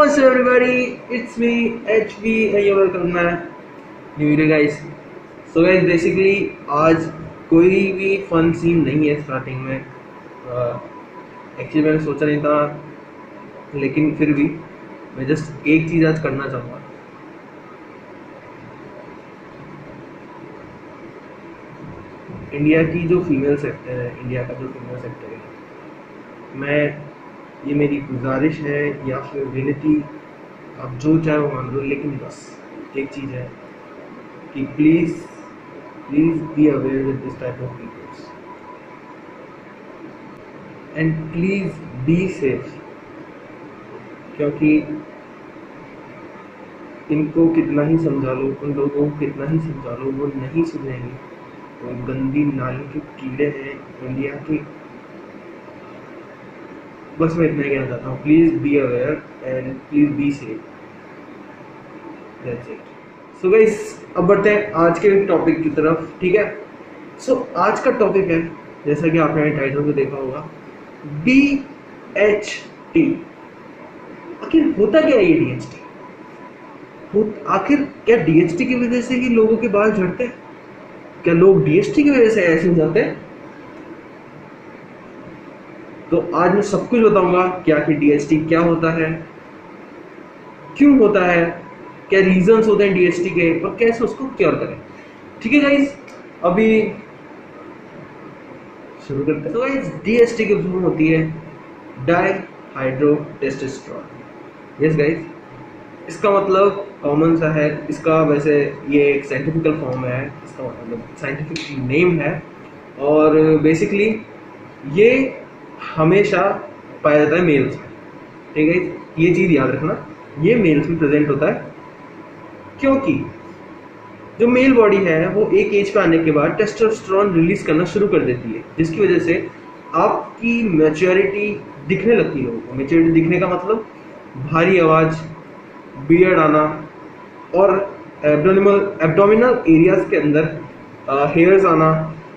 What's up everybody? It's me HV and you're welcome to my new video guys. So guys basically आज कोई भी fun scene नहीं है starting में. Actually मैंने सोचा नहीं था, लेकिन फिर भी मैं जस्ट एक चीज़ आज करना चाहूँगा. इंडिया की जो फीमेल सेक्टर है, इंडिया का जो फीमेल सेक्टर है, ये मेरी गुजारिश है या फिर विनती, आप जो चाहे वो मान लो, लेकिन बस एक चीज़ है कि please be aware with this type of peoples and please be safe. क्योंकि इनको कितना ही समझा लो, उन लोगों को कितना ही समझा लो, वो नहीं सुधरेंगे. वो गंदी नाली के कीड़े हैं इंडिया के. बस मैं इतना ही कहना चाहता हूँ. Please be aware and please be safe. That's it. So guys, अब बढ़ते हैं आज के टॉपिक की तरफ. ठीक है. सो आज का टॉपिक है, जैसा कि आपने टाइटल में देखा होगा, DHT. आखिर होता क्या है ये DHT? आखिर क्या DHT की वजह से ही लोगों के बाल झड़ते हैं? क्या लोग DHT की वजह से ऐसे हो जाते हैं? तो आज मैं सब कुछ बताऊंगा कि आखिर DHT क्या होता है, क्यों होता है, क्या रीजंस होते हैं DHT के, और कैसे उसको क्योर करें. ठीक है गाइस, अभी शुरू करते हैं. तो गाइस, DHT की फॉर्म होती है डाईहाइड्रोटेस्टोस्टेरोन. यस गाइस, इसका मतलब कॉमन सा है. इसका वैसे ये एक साइंटिफिकल फॉर्म है, इसका मतलब साइंटिफिक नेम है. और बेसिकली ये हमेशा पाया जाता है मेल्स में. ठीक है, ये चीज़ याद रखना, ये मेल्स में प्रेजेंट होता है. क्योंकि जो मेल बॉडी है वो एक एज पे आने के बाद टेस्टोस्टेरोन रिलीज करना शुरू कर देती है, जिसकी वजह से आपकी मैच्योरिटी दिखने लगती है लोगों को. मैच्योरिटी दिखने का मतलब भारी आवाज़, बियर्ड आना, और एब्डोमिनल एरियाज के अंदर हेयर्स आना.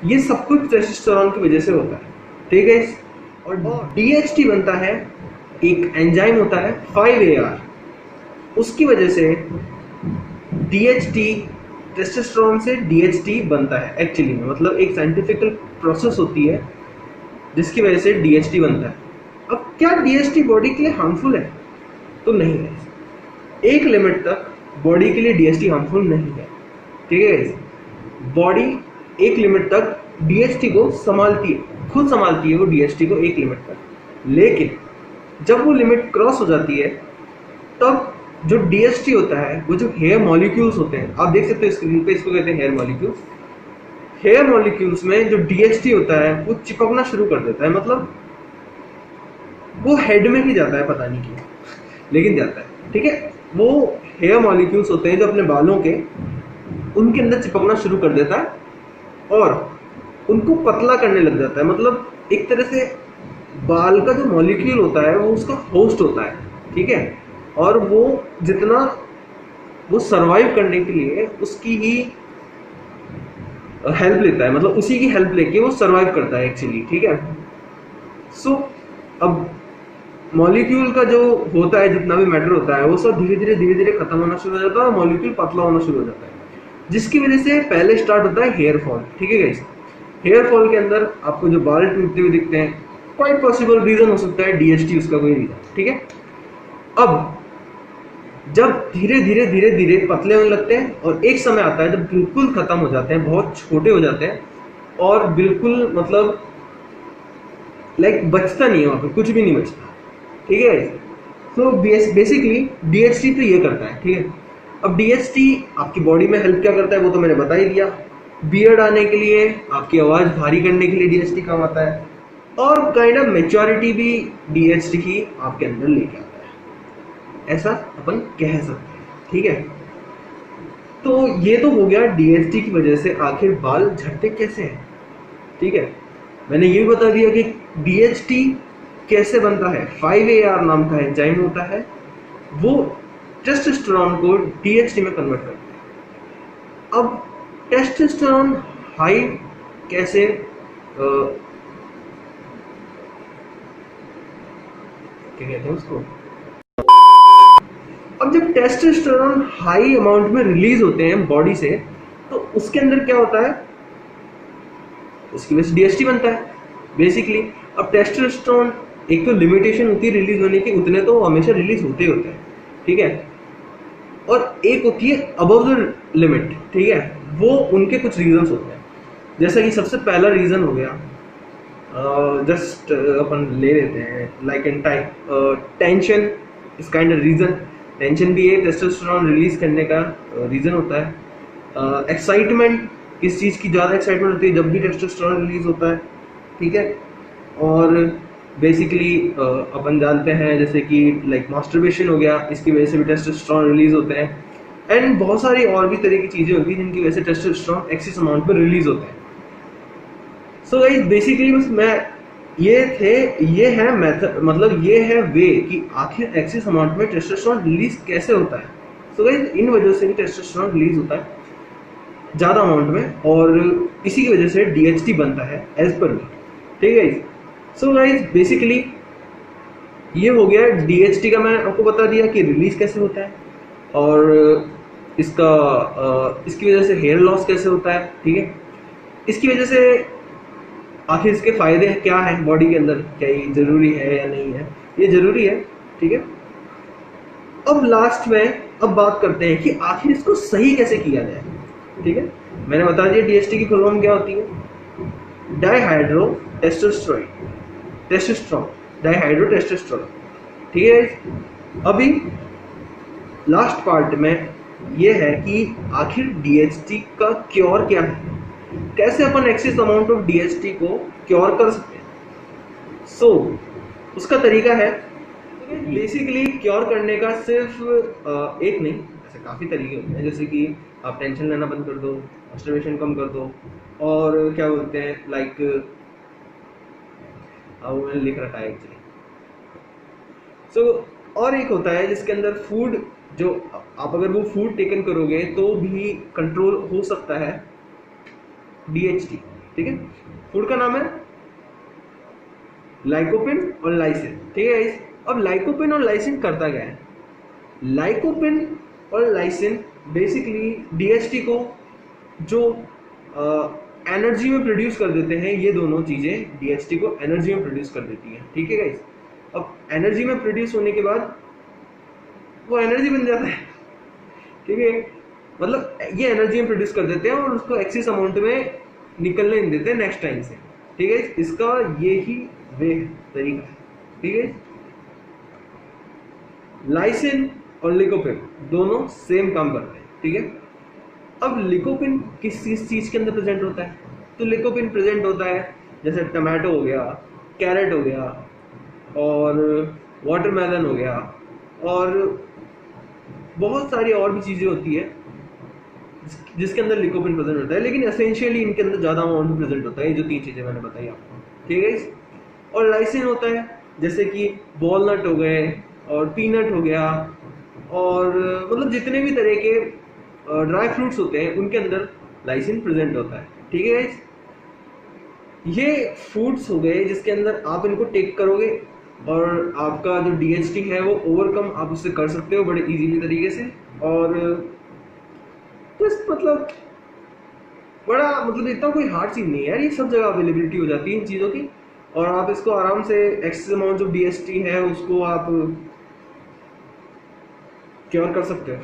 ये सब कुछ टेस्टोस्टेरोन की वजह से होता है. ठीक है. और DHT बनता है, एक एंजाइम होता है 5AR. उसकी वजह से DHT, टेस्टोस्टेरोन से DHT बनता है. एक्चुअली में मतलब एक साइंटिफिकल प्रोसेस होती है जिसकी वजह से DHT बनता है. अब क्या DHT बॉडी के लिए हार्मफुल है? तो नहीं है. एक लिमिट तक बॉडी के लिए DHT हार्मफुल नहीं है. ठीक है. बॉडी एक लिमिट तक DHT को संभालती है, खुद संभालती है वो DHT को एक लिमिट तक. लेकिन जब वो लिमिट क्रॉस हो जाती है, तब जो DHT होता है, वो जो हेयर मॉलिक्यूल्स होते हैं, आप देख सकते हो स्क्रीन पे, इसको कहते हैं हेयर मॉलिक्यूल्स. हेयर मॉलिक्यूल्स में जो DHT होता है वो चिपकना शुरू कर देता है. मतलब वो हेड में ही जाता है, पता नहीं क्यों, लेकिन जाता है. ठीक है. वो हेयर मॉलिक्यूल्स होते हैं जो अपने बालों के, उनके अंदर चिपकना शुरू कर देता है और उनको पतला करने लग जाता है. मतलब एक तरह से बाल का जो मॉलिक्यूल होता है वो उसका होस्ट होता है. ठीक है. और वो जितना वो सरवाइव करने के लिए उसकी ही हेल्प लेता है, मतलब उसी की हेल्प लेके वो सरवाइव करता है एक्चुअली. ठीक है. सो अब मॉलिक्यूल का जो होता है, जितना भी मैटर होता है, वो सब धीरे धीरे खत्म होना शुरू हो जाता है और मॉलिक्यूल पतला होना शुरू हो जाता है, जिसकी वजह से पहले स्टार्ट होता है हेयर फॉल. ठीक है गाइस. हेयर फॉल के अंदर आपको जो बाल टूटते हुए दिखते हैं, क्वाइट पॉसिबल रीजन हो सकता है DHT उसका कोई रीजन. ठीक है. अब जब धीरे धीरे पतले होने लगते हैं और एक समय आता है जब बिल्कुल खत्म हो जाते हैं, बहुत छोटे हो जाते हैं और बिल्कुल मतलब लाइक बचता नहीं है, वहाँ पे कुछ भी नहीं बचता. ठीक है. तो बेसिकली DHT तो ये करता है. ठीक है. अब DHT आपकी बॉडी में हेल्प क्या करता है वो तो मैंने बता ही दिया. बियर्ड आने के लिए, आपकी आवाज़ भारी करने के लिए DHT काम आता है, और काइंड ऑफ मैच्योरिटी भी DHT ही आपके अंदर लेके आता है, ऐसा अपन कह सकते हैं. ठीक है. तो ये तो हो गया DHT की वजह से आखिर बाल झड़ते कैसे हैं. ठीक है. मैंने ये बता दिया कि DHT कैसे बनता है. 5AR नाम का एंजाइम होता है, वो टेस्टोस्टेरोन को DHT में कन्वर्ट करता है. अब टेस्टोस्टेरोन हाई कैसे क्या कहते हैं उसको, अब जब टेस्टोस्टेरोन हाई अमाउंट में रिलीज होते हैं बॉडी से, तो उसके अंदर क्या होता है, उसकी वजह से डीएचटी बनता है बेसिकली। अब टेस्टोस्टेरोन एक तो लिमिटेशन होती है रिलीज होने की, उतने तो हमेशा रिलीज होते होते हैं, ठीक है, और एक होती है अबव द लिमिट, ठीक है, वो उनके कुछ रीजंस होते हैं। जैसा कि सबसे पहला रीजन हो गया, जस्ट अपन ले लेते हैं लाइक एन टाइप टेंशन इस काइंड ऑफ रीजन। टेंशन भी एक टेस्टोस्टेरोन रिलीज करने का रीजन होता है। एक्साइटमेंट, किस चीज़ की ज़्यादा एक्साइटमेंट होती है जब भी टेस्टोस्टेरोन रिलीज होता है, ठीक है। और बेसिकली अपन जानते हैं जैसे कि लाइक मास्टरबेशन हो गया, इसकी वजह से भी टेस्टोस्टेरोन रिलीज होते हैं। एंड बहुत सारी और भी तरह की चीज़ें होती हैं जिनकी वजह से टेस्टोस्टेरोन एक्सेस अमाउंट में रिलीज होते हैं। सो गाइस बेसिकली बस ये है मेथड, मतलब ये है वे कि आखिर एक्सेस अमाउंट में टेस्टोस्टेरोन रिलीज कैसे होता है। सो गाइस इन वजह से भी टेस्टोस्टेरोन रिलीज होता है ज़्यादा अमाउंट में, और इसी की वजह से डीएचटी बनता है एज पर मी, ठीक है। सो गाइस बेसिकली ये हो गया डीएचटी का, मैंने आपको बता दिया कि रिलीज कैसे होता है, और इसकी वजह से हेयर लॉस कैसे होता है, ठीक है। इसकी वजह से आखिर इसके फायदे क्या हैं बॉडी के अंदर, क्या ये जरूरी है या नहीं है, ये जरूरी है, ठीक है। अब लास्ट में अब बात करते हैं कि आखिर इसको सही कैसे किया जाए, ठीक है। मैंने बता दिया डीएचटी की फुल फॉर्म क्या होती है, डाइहाइड्रो टेस्टोस्टेरोन, डाइहाइड्रो टेस्टोस्टेरोन, ठीक है। अभी लास्ट पार्ट में ये है कि आखिर डीएचटी का क्योर क्या है, कैसे अपन एक्सेस अमाउंट ऑफ डीएचटी को क्योर कर सकते हैं। सो उसका तरीका है बेसिकली क्योर करने का सिर्फ एक नहीं, ऐसे काफ़ी तरीके होते हैं। जैसे कि आप टेंशन लेना बंद कर दो, मास्टरबेशन कम कर दो, और क्या बोलते हैं लाइक अब मैंने लिख रखा है एक्चुअली। सो और एक होता है जिसके अंदर फूड, जो आप अगर वो फूड टेकन करोगे तो भी कंट्रोल हो सकता है डीएचटी, ठीक है। फूड का नाम है लाइकोपिन और लाइसिन, ठीक है। अब लाइकोपिन और लाइसिन करता क्या है, लाइकोपिन और लाइसिन बेसिकली डीएचटी को जो एनर्जी में प्रोड्यूस कर देते हैं, ये दोनों चीजें डीएचटी को एनर्जी में प्रोड्यूस कर देती हैं, ठीक है गाइस। अब एनर्जी में प्रोड्यूस होने के बाद वो एनर्जी बन जाता है, ठीक है, मतलब ये एनर्जी में प्रोड्यूस कर देते हैं और उसको एक्सेस अमाउंट में निकलने नहीं देते नेक्स्ट टाइम से, ठीक है। इसका ये ही वे तरीका है, ठीक है। लाइसिन और लिकोपिन दोनों सेम काम करते हैं, ठीक है। अब लिकोपिन किस चीज के अंदर प्रेजेंट होता है, तो लिकोपिन प्रेजेंट होता है जैसे टमाटो हो गया, कैरेट हो गया, और वाटरमेलन हो गया, और बहुत सारी और भी चीजें होती है जिसके अंदर लिकोपिन प्रेजेंट होता है, लेकिन एसेंशियली इनके अंदर ज्यादा अमाउंट में प्रेजेंट होता है, जो तीन चीजें मैंने बताई आपको, ठीक है। और लाइसिन होता है जैसे कि वॉलनट हो गए और पीनट हो गया, और मतलब जितने भी तरह के ड्राई फ्रूट्स होते हैं उनके अंदर लाइसिन प्रेजेंट होता है, ठीक है गाइस। ये फूड्स हो गए जिसके अंदर आप इनको टेक करोगे और आपका जो डीएचटी है वो ओवरकम आप उससे कर सकते हो बड़े इजीली तरीके से, और बस मतलब बड़ा मतलब इतना कोई हार्ड चीज नहीं है यार, ये सब जगह अवेलेबिलिटी हो जाती है इन चीज़ों की, और आप इसको आराम से एक्सेस अमाउंट जो डीएचटी है उसको आप क्योर कर सकते हो।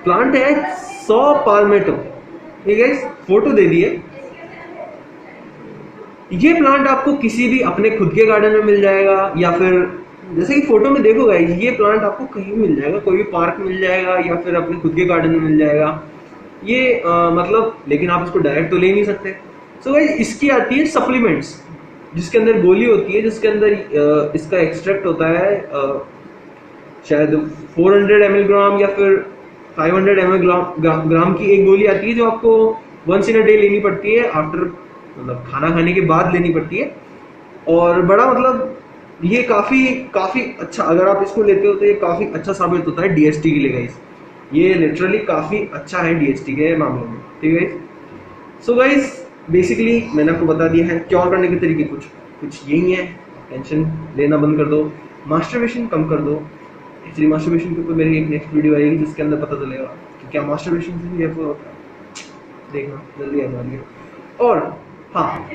प्लांट है सॉ पाल्मेटो, ठीक है, फोटो दे दिए। ये प्लांट आपको किसी भी अपने खुद के गार्डन में मिल जाएगा, या फिर जैसे कि फोटो में देखो गाइस, ये प्लांट आपको कहीं मिल जाएगा, कोई भी पार्क मिल जाएगा या फिर अपने खुद के गार्डन में मिल जाएगा ये, मतलब लेकिन आप इसको डायरेक्ट तो ले नहीं सकते। सो गाइस इसकी आती है सप्लीमेंट्स, जिसके अंदर गोली होती है, जिसके अंदर इसका एक्सट्रैक्ट होता है शायद 400 ml ग्राम या फिर 500 ml ग्राम की एक गोली आती है, जो आपको वंस इन अ डे लेनी पड़ती है, आफ्टर मतलब खाना खाने के बाद लेनी पड़ती है। और बड़ा मतलब ये काफ़ी अच्छा, अगर आप इसको लेते हो तो ये काफ़ी अच्छा साबित होता है डीएचटी के लिए गाइस, ये लिटरली काफ़ी अच्छा है डीएचटी के मामले में, ठीक है। सो गाइस बेसिकली मैंने आपको बता दिया है क्योर करने के तरीके कुछ यही है। टेंशन लेना बंद कर दो, मास्टरबेशन कम कर दो, एक्चुअली मास्टरबेशन के ऊपर मेरी एक नेक्स्ट वीडियो आएगी जिसके अंदर पता चलेगा कि क्या मास्टरबेशन से भी हेयरफॉल होता है, देखना जल्दी आने वाली है। और हाँ,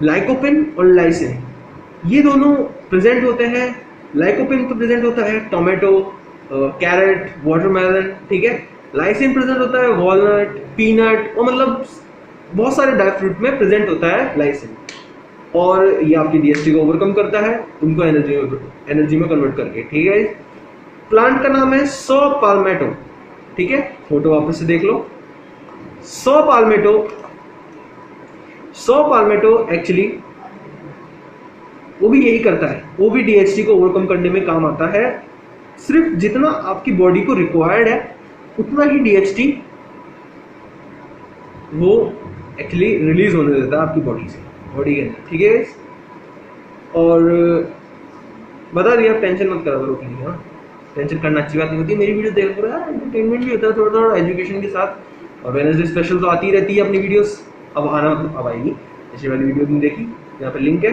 लाइकोपिन और लाइसिन ये दोनों प्रेजेंट होते हैं। लाइकोपिन तो प्रेजेंट होता है टोमेटो, कैरेट, वाटरमेलन, ठीक है। लाइसिन प्रेजेंट होता है वॉलनट, पीनट और मतलब बहुत सारे ड्राई फ्रूट में प्रेजेंट होता है लाइसिन। और ये आपकी डीएसटी को ओवरकम करता है, उनको एनर्जी में कन्वर्ट करके, ठीक है। प्लांट का नाम है सॉ पाल्मेटो, ठीक है। फोटो वापस से देख लो। सॉ पाल्मेटो एक्चुअली वो भी यही करता है, वो भी डीएचटी को ओवरकम करने में काम आता है। सिर्फ जितना आपकी बॉडी को रिक्वायर्ड है उतना ही डीएचटी वो एक्चुअली रिलीज होने देता है आपकी बॉडी के अंदर, ठीक है। और बता दिया, टेंशन मत करा करो प्लीज, हाँ। टेंशन करना अच्छी बात नहीं होती, मेरी वीडियो देख रहा है, एंटरटेनमेंट भी होता है थोड़ा थोड़ा एजुकेशन के साथ। और वेडनेसडे स्पेशल तो आती रहती है अपनी वीडियोस, अब आना मतलब अब आएगी। ऐसी वाली वीडियो तुम देखी, यहाँ पे लिंक है,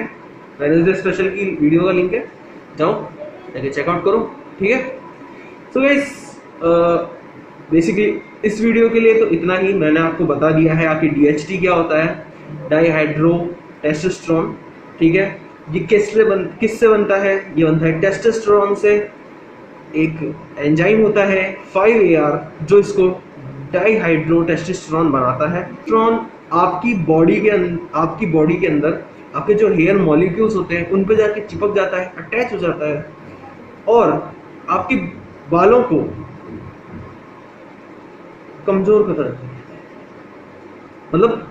वेडनेसडे स्पेशल की वीडियो का लिंक है, जाओ जाके चेकआउट करो, ठीक है। सो गाइस बेसिकली इस वीडियो के लिए तो इतना ही। मैंने आपको बता दिया है आखिर डीएचटी क्या होता है, डाईहाइड्रो टेस्टोस्टेरोन, ठीक है। ये किससे बनता है, ये बनता है टेस्टोस्टेरोन से। एक एंजाइम होता है 5AR जो इसको डाईहाइड्रो टेस्टोस्टेरोन बनाता है। टेस्टोस्टेरोन आपकी बॉडी के अंदर आपके जो हेयर मॉलिक्यूल्स होते हैं उन पे जाके चिपक जाता है, अटैच हो जाता है और आपके बालों को कमजोर कर देता है। मतलब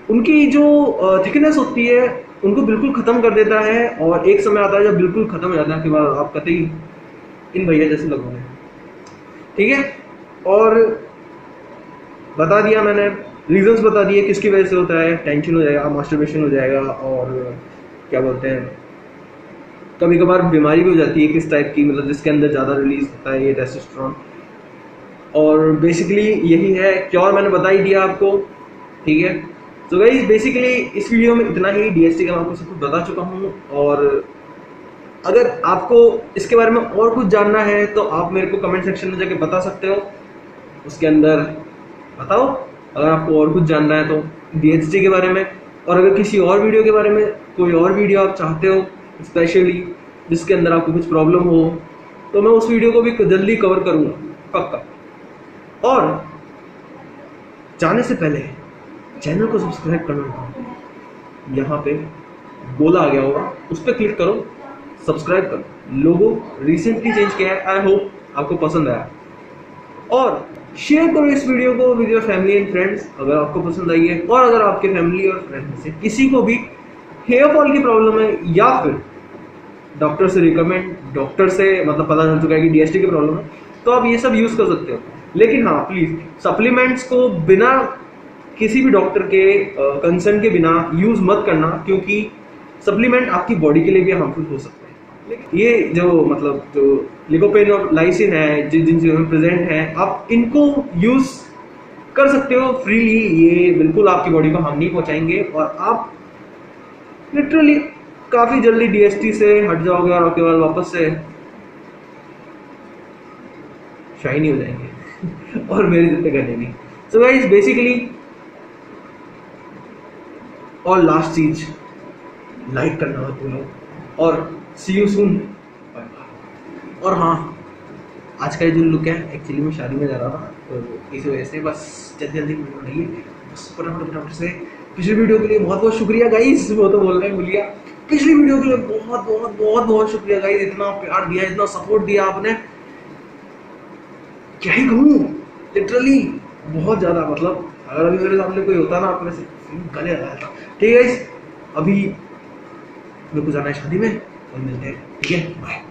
उनकी जो थिकनेस होती है उनको बिल्कुल खत्म कर देता है। और एक समय आता है जब बिल्कुल खत्म हो जाता है, के बाद आप कतई इन भैया जैसे लगोगे, ठीक है। और बता दिया मैंने, रीजंस बता दिए किसकी वजह से होता है। टेंशन हो जाएगा, मास्टरबेशन हो जाएगा, और क्या बोलते हैं कभी कभार बीमारी भी हो जाती है किस टाइप की, मतलब जिसके अंदर ज़्यादा रिलीज होता है ये टेस्टोस्टेरोन। और बेसिकली यही है, क्योर मैंने बता ही दिया आपको, ठीक है। तो गाइस बेसिकली इस वीडियो में इतना ही। डीएसटी का मैं आपको सब कुछ बता चुका हूँ। और अगर आपको इसके बारे में और कुछ जानना है तो आप मेरे को कमेंट सेक्शन में जाके बता सकते हो, उसके अंदर बताओ अगर आपको और कुछ जानना है तो डीएचटी के बारे में। और अगर किसी और वीडियो के बारे में कोई और वीडियो आप चाहते हो स्पेशली जिसके अंदर आपको कुछ प्रॉब्लम हो, तो मैं उस वीडियो को भी जल्दी कवर करूँगा पक्का। और जाने से पहले चैनल को सब्सक्राइब करना, यहाँ पे बोला आ गया होगा, उस पर क्लिक करो, सब्सक्राइब करो। लोगो रिसेंटली चेंज किया है, आई होप आपको पसंद आया। और शेयर करो इस वीडियो को with your family and friends अगर आपको पसंद आई है। और अगर आपके फैमिली और फ्रेंड्स में से किसी को भी हेयर फॉल की प्रॉब्लम है या फिर डॉक्टर से मतलब पता चल चुका है कि डीएचटी की प्रॉब्लम है, तो आप ये सब यूज कर सकते हो। लेकिन हाँ प्लीज सप्लीमेंट्स को बिना किसी भी डॉक्टर के कंसर्न के बिना यूज मत करना, क्योंकि सप्लीमेंट आपकी बॉडी के लिए भी हार्मफुल हो सकते हैं। ये जो मतलब जो लिकोपेन और लाइसिन है जिन चीजों में प्रेजेंट है, आप इनको यूज कर सकते हो फ्रीली। ये बिल्कुल आपकी बॉडी को हार्म नहीं पहुंचाएंगे और आप लिटरली काफी जल्दी डीएचटी से हट जाओगे और आपके बाद वापस से शाइनी हो जाएंगे और मेरे जितने करने भी। सो गाइस बेसिकली और लास्ट चीज, लाइक करना मत भूलो और सी यू सून। और हाँ, आज का जो लुक है एक्चुअली मैं शादी में जा रहा था तो इस वजह से बस जल्दी वीडियो बनाइए बस फटाफट से। पिछली वीडियो के लिए बहुत बहुत शुक्रिया गाइस, वो तो बोल रहे हैं भूलिया। पिछली वीडियो के लिए बहुत बहुत बहुत बहुत शुक्रिया गाइस, इतना प्यार दिया, इतना सपोर्ट दिया आपने, क्या ही कहूँ, लिटरली बहुत ज्यादा। मतलब अगर अभी मेरे सामने कोई होता ना अपने से गले लगाया था। ठीक है, अभी मेरे को जाना है शादी में, और मिलते हैं, ठीक है, बाय।